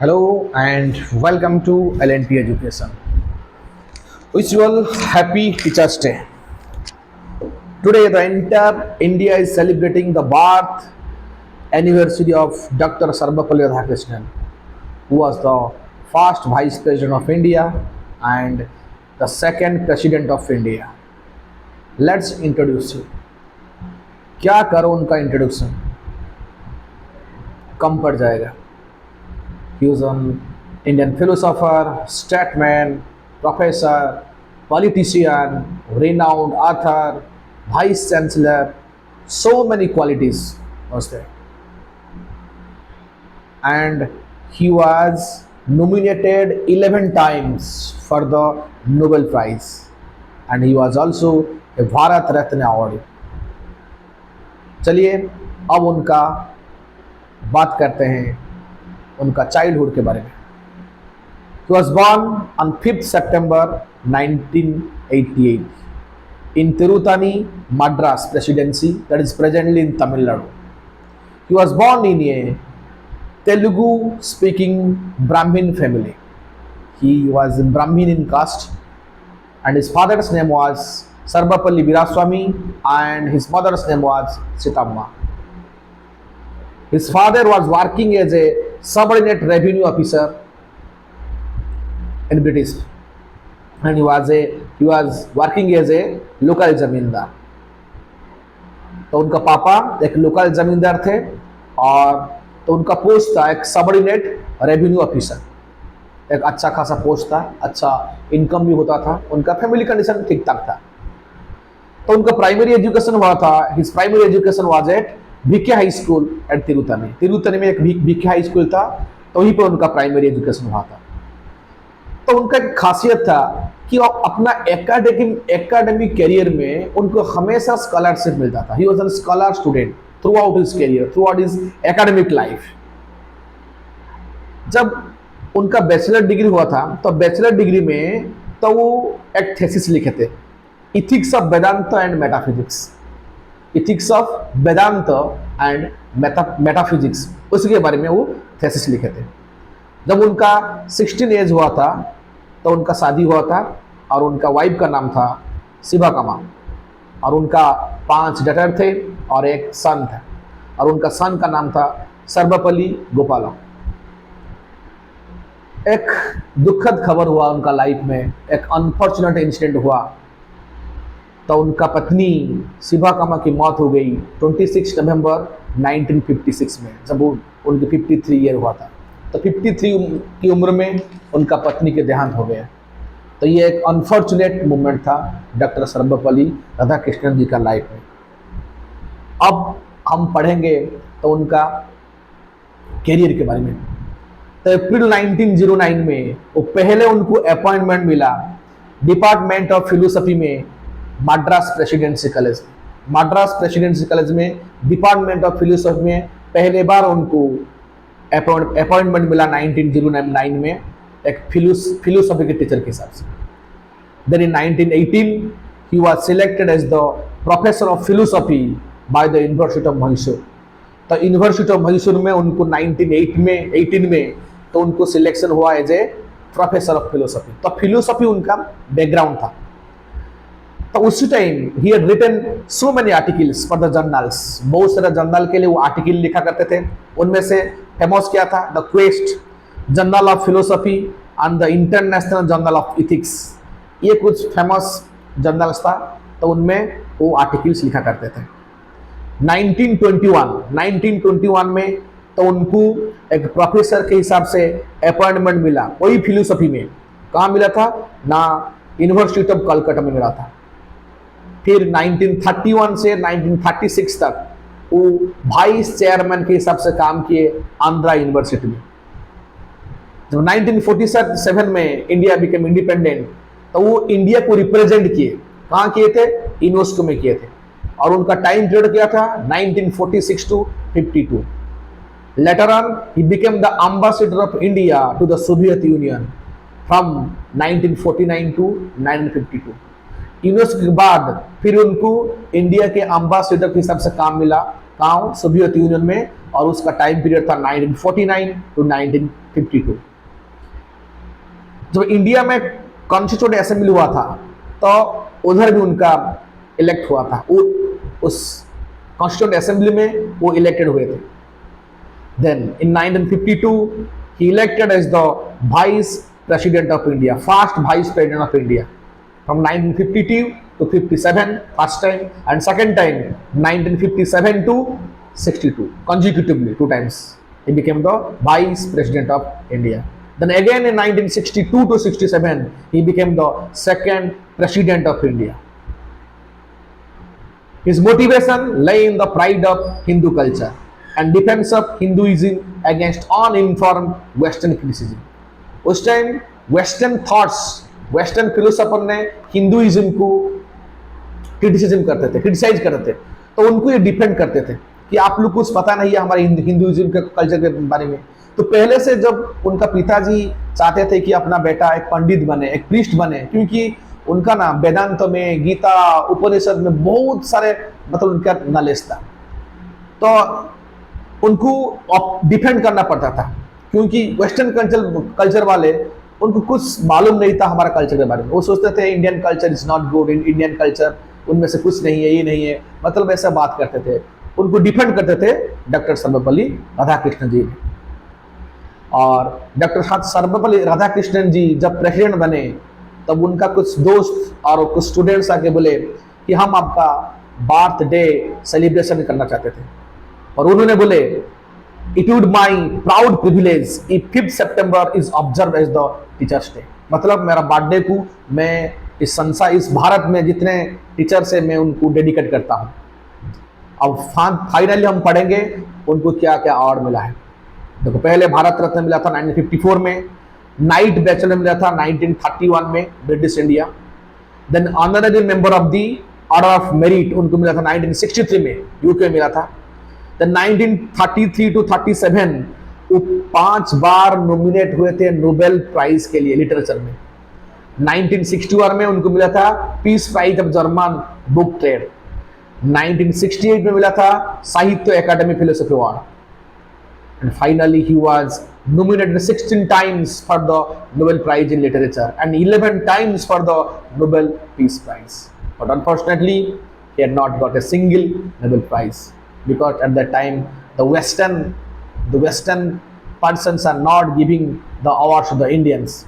Hello and welcome to LNT Education. Wish you all happy Teachers Day. Today, the entire India is celebrating the birth anniversary of Dr. Sarvapalli Radhakrishnan, who was the first Vice President of India and the second President of India. Let's introduce you. क्या करो उनका introduction कम पड़ जाएगा. He was an Indian philosopher, statesman, professor, politician, renowned author, vice chancellor. So many qualities was there, and he was nominated 11 times for the Nobel Prize, and he was also a Bharat Ratna award. चलिए अब उनका बात करते हैं उनका childhood के बारे में. He was born on 5th September 1988 in Tirutani, Madras Presidency, that is presently in Tamil Nadu. He was born in a Telugu-speaking Brahmin family. He was Brahmin in caste, and his father's name was Sarvapalli Viraswamy and his mother's name was Sitamma. His father was working as a subordinate revenue officer in British, and he was working as a local जमींदार. तो उनका पापा एक local जमींदार थे और तो उनका पोस्ट था एक सबऑर्डिनेट रेवेन्यू ऑफिसर. एक अच्छा खासा पोस्ट था, अच्छा इनकम भी होता था, उनका फैमिली कंडीशन ठीक ठाक था. तो उनका प्राइमरी एजुकेशन हुआ था. His primary education was at BK high school at Tiruttani. Tiruttani में एक बीके हाई स्कूल था, तो वहीं पर उनका प्राइमरी एजुकेशन हुआ था. तो उनका एक खासियत था कि वो अपना एकेडमिक करियर में उनको हमेशा स्कॉलरशिप मिलता था. He was a scholar student through out his career, through out his academic life. जब उनका बैचलर डिग्री हुआ था तो बैचलर डिग्री में तो वो एक थेसिस लिखे थे, ethics of Vedanta and metaphysics. Ethics of Vedanta and metaphysics, उसके बारे में वो थेसिस लिखे थे. जब उनका 16 एज हुआ था तो उनका शादी हुआ था और उनका वाइफ का नाम था शिवाकामा, और उनका 5 डॉटर थे और एक सन था, और उनका सन का नाम था सर्वपल्ली गोपालम. एक दुखद खबर हुआ उनका लाइफ में, एक अनफॉर्चुनेट इंसिडेंट हुआ. तो उनका पत्नी शिवाकामा की मौत हो गई 26 नवंबर 1956 में, जब उनकी 53 ईयर हुआ था. तो 53 की उम्र में उनका पत्नी के देहांत हो गया. तो ये एक अनफॉर्चुनेट मोमेंट था डॉक्टर सर्वपल्ली राधाकृष्णन जी का लाइफ में. अब हम पढ़ेंगे तो उनका कैरियर के बारे में. तो अप्रैल 1909 में वो पहले उनको अपॉइंटमेंट मिला डिपार्टमेंट ऑफ फिलोसफी में Madras presidency college. Madras presidency college में डिपार्टमेंट ऑफ फिलोसफी में पहले बार उनको अपॉइंटमेंट मिला 1909 में एक फिलोसफी के टीचर के हिसाब से. Then in 1918 he was selected as the professor of philosophy by the university of Mysore. तो यूनिवर्सिटी ऑफ मैसूर में उनको 1918 में तो उनको सिलेक्शन हुआ as a professor of philosophy. तो फिलोसफी उनका बैकग्राउंड था. तो उसी टाइम ही had written so many articles for the journals. बहुत सारे जर्नल के लिए वो आर्टिकल लिखा करते थे. उनमें से फेमस क्या था? The quest, journal of philosophy and the international journal of ethics. ये कुछ फेमस जर्नल्स था, तो उनमें वो आर्टिकल्स लिखा करते थे. 1921 में तो उनको एक प्रोफेसर के हिसाब से अपॉइंटमेंट मिला, वही फिलोसफी में. कहाँ मिला था? ना यूनिवर्सिटी ऑफ कलकत्ता में मिला था. फिर 1931 से 1936 तक वो वाइस चेयरमैन के हिसाब से काम किए आंध्रा यूनिवर्सिटी में. जब 1947 में इंडिया बिकेम इंडिपेंडेंट तो वो इंडिया को रिप्रेजेंट किए. कहाँ किए थे? यूनेस्को में किए थे. और उनका टाइम पीरियड क्या था? 1946 to 52. Later on he became the ambassador of India to the Soviet Union from 1949 to 1952. UNESCO के बाद फिर उनको इंडिया के एम्बेसडर के हिसाब से काम मिला कहाँ? सोवियत यूनियन में, और उसका टाइम पीरियड था 1949 टू 1952। जब इंडिया में कॉन्स्टिट्यूएंट असेंबली हुआ था तो उधर भी उनका इलेक्ट हुआ था, उस कॉन्स्टिट्यूएंट असेंबली में वो इलेक्टेड हुए थे। Then in 1952 he elected as the vice president of India, first vice president of India from 1952 to 57, first time, and second time 1957 to 62, consecutively 2 times he became the vice president of India. Then again in 1962 to 67 he became the second president of India. His motivation lay in the pride of Hindu culture and defense of Hinduism against uninformed Western criticism. उस time western thoughts, western philosopher ने Hinduism को criticism करते थे, criticise करते थे, तो उनको ये डिफेंड करते थे कि आप लोग कुछ पता नहीं है हमारे हिंदुइज्म के कल्चर के बारे में। तो पहले से जब उनका पिताजी चाहते थे कि अपना बेटा एक पंडित बने, एक प्रीस्ट बने, क्योंकि उनका ना वेदांत में, गीता, उपनिषद में बहुत सारे मतलब उनका नॉलेज था, तो उनको डिफेंड करना पड़ता था, क्योंकि वेस्टर्न कल्चर वाले उनको कुछ मालूम नहीं था हमारा कल्चर के बारे में। वो सोचते थे Indian culture is not good, Indian culture उनमें से कुछ नहीं है, ये नहीं है, मतलब ऐसा बात करते थे। उनको डिफेंड करते थे डॉक्टर सर्वपल्ली राधाकृष्णन जी। और डॉक्टर सर्वपल्ली राधाकृष्णन जी जब प्रेसिडेंट बने तब उनका कुछ दोस्त और कुछ स्टूडेंट्स आके बोले कि हम आपका बर्थडे सेलिब्रेशन करना चाहते थे, और उन्होंने बोले it would my proud privilege if 5 सितंबर is observe as the teachers day. मतलब मेरा बर्थडे को मैं इस संसार, इस भारत में जितने टीचर से मैं उनको डेडिकेट करता हूँ। अब फाइनली हम पढ़ेंगे उनको क्या क्या अवार्ड मिला है। देखो, पहले भारत रत्न मिला था 1954 में, नाइट बैचलर मिला था 1931 में British India. Then honorary member of the order of merit उनको मिला था 1963 में, यूके मिला था। देन 1933 टू 37 वो 5 बार नॉमिनेट हुए थे नोबेल प्राइज के लिए लिटरेचर में। 1961 में उनको मिला था Peace Prize of German Book Trade. 1968 में मिला था Sahitya Akademi philosophy award. And finally he was nominated 16 times for the Nobel Prize in Literature and 11 times for the Nobel Peace Prize. But unfortunately he had not got a single Nobel Prize, because at that time the Western persons are not giving the awards to the Indians.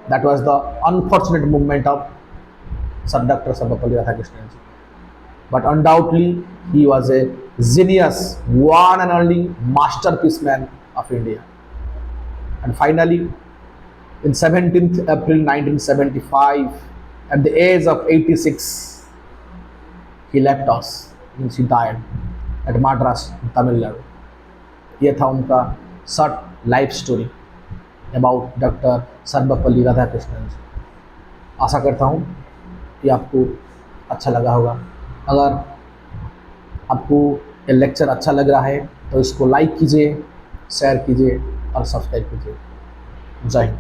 That was the unfortunate movement of Sir Dr. Sarvepalli Radhakrishnan. But undoubtedly he was a genius, one and only masterpiece man of India. And finally, in 17th April 1975, at the age of 86, he left us, means he died at Madras, Tamil Nadu. ये था उनका short life story about doctor Sarvepalli Radhakrishnan ji. आशा करता हूँ कि आपको अच्छा लगा होगा। अगर आपको ये लेक्चर अच्छा लग रहा है तो इसको लाइक कीजिए, शेयर कीजिए और सब्सक्राइब कीजिए। जय हिंद।